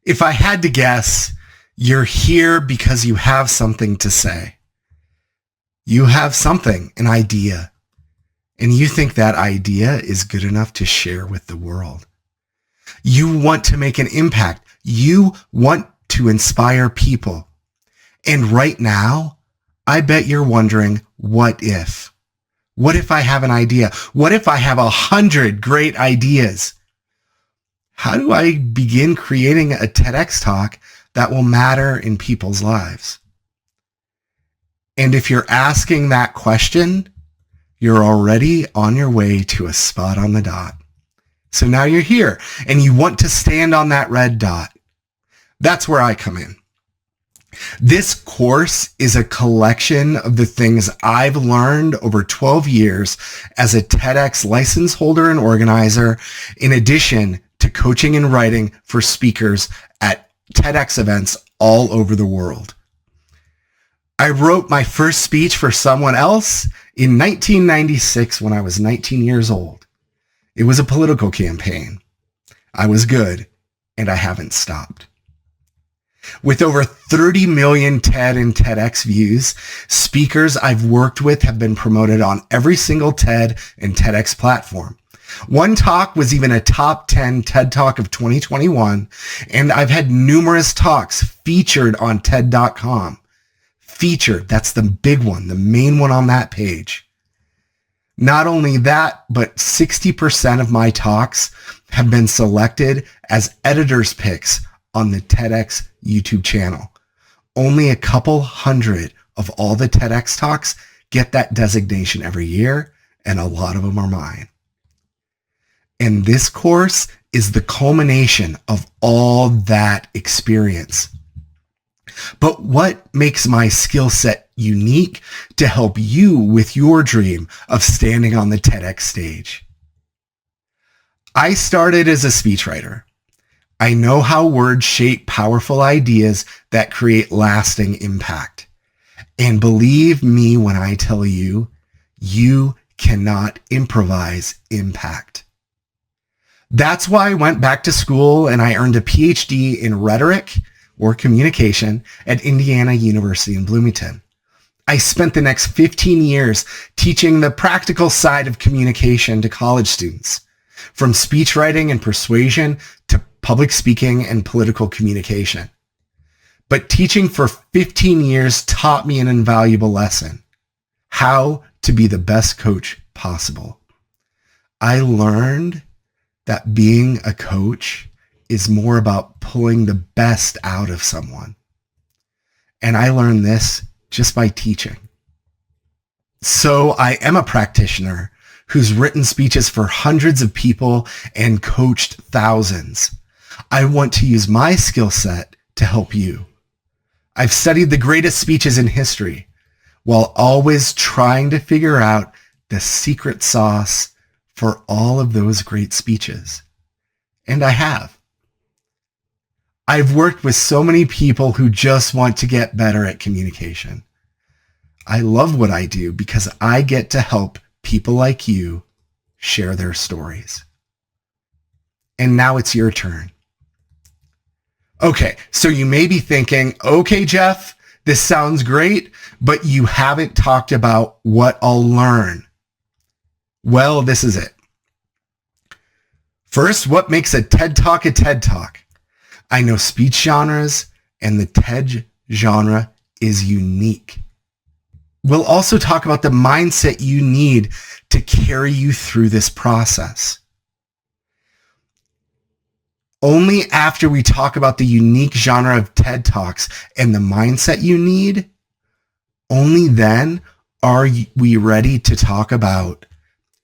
If I had to guess, you're here because you have something to say. You have something, an idea, and you think that idea is good enough to share with the world. You want to make an impact. You want to inspire people. And right now, I bet you're wondering, what if? What if I have an idea? What if I have 100 great ideas? How do I begin creating a TEDx talk that will matter in people's lives? And if you're asking that question, you're already on your way to a spot on the dot. So now you're here and you want to stand on that red dot. That's where I come in. This course is a collection of the things I've learned over 12 years as a TEDx license holder and organizer, in addition to coaching and writing for speakers at TEDx events all over the world. I wrote my first speech for someone else in 1996 when I was 19 years old. It was a political campaign. I was good, and I haven't stopped. With over 30 million TED and TEDx views, speakers I've worked with have been promoted on every single TED and TEDx platform. One talk was even a top 10 TED Talk of 2021, and I've had numerous talks featured on TED.com. Featured, that's the big one, the main one on that page. Not only that, but 60% of my talks have been selected as editor's picks on the TEDx YouTube channel. Only a couple hundred of all the TEDx talks get that designation every year, and a lot of them are mine. And this course is the culmination of all that experience. But what makes my skill set unique to help you with your dream of standing on the TEDx stage? I started as a speechwriter. I know how words shape powerful ideas that create lasting impact. And believe me when I tell you, you cannot improvise impact. That's why I went back to school and I earned a PhD in rhetoric or communication at Indiana University in Bloomington. I spent the next 15 years teaching the practical side of communication to college students, from speech writing and persuasion to public speaking and political communication. But teaching for 15 years taught me an invaluable lesson: how to be the best coach possible. I learned that being a coach is more about pulling the best out of someone. And I learned this just by teaching. So I am a practitioner who's written speeches for hundreds of people and coached thousands. I want to use my skill set to help you. I've studied the greatest speeches in history while always trying to figure out the secret sauce for all of those great speeches. And I have. I've worked with so many people who just want to get better at communication. I love what I do because I get to help people like you share their stories. And now it's your turn. Okay, so you may be thinking, okay, Jeff, this sounds great, but you haven't talked about what I'll learn. Well, this is it. First, what makes a TED Talk a TED Talk? I know speech genres, and the TED genre is unique. We'll also talk about the mindset you need to carry you through this process. Only after we talk about the unique genre of TED Talks and the mindset you need, only then are we ready to talk about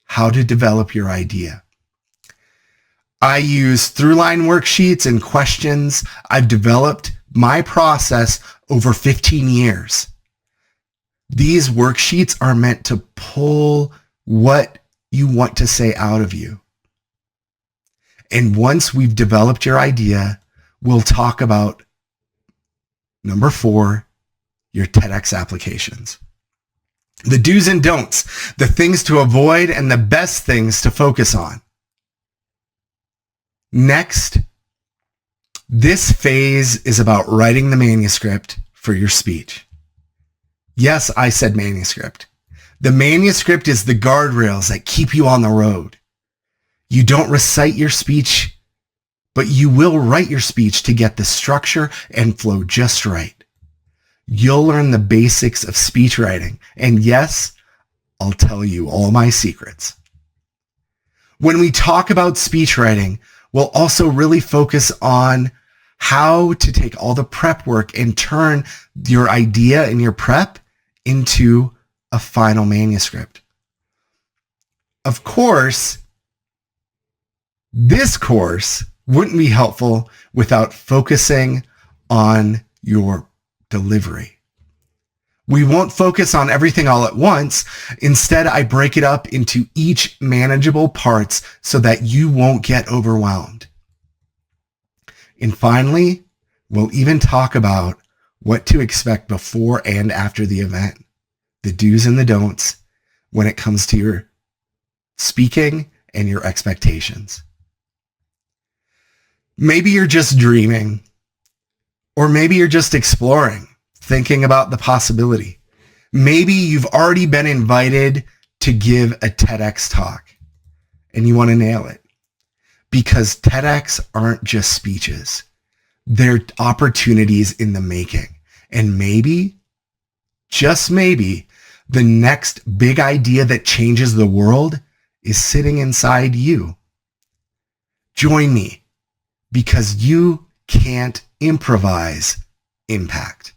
how to develop your idea. I use through-line worksheets and questions. I've developed my process over 15 years. These worksheets are meant to pull what you want to say out of you. And once we've developed your idea, we'll talk about number 4, your TEDx applications. The do's and don'ts, the things to avoid and the best things to focus on. Next, This phase is about writing the manuscript for your speech. Yes, I said manuscript. The manuscript is the guardrails that keep you on the road. You don't recite your speech, but you will write your speech to get the structure and flow just right. You'll learn the basics of speech writing. And yes, I'll tell you all my secrets. When we talk about speech writing, we'll also really focus on how to take all the prep work and turn your idea and your prep into a final manuscript. Of course, this course wouldn't be helpful without focusing on your delivery. We won't focus on everything all at once. Instead, I break it up into each manageable parts so that you won't get overwhelmed. And finally, we'll even talk about what to expect before and after the event, the do's and the don'ts when it comes to your speaking and your expectations. Maybe you're just dreaming, or maybe you're just exploring, thinking about the possibility. Maybe you've already been invited to give a TEDx talk and you want to nail it. Because TEDx aren't just speeches. They're opportunities in the making. And maybe, just maybe, the next big idea that changes the world is sitting inside you. Join me, because you can't improvise impact.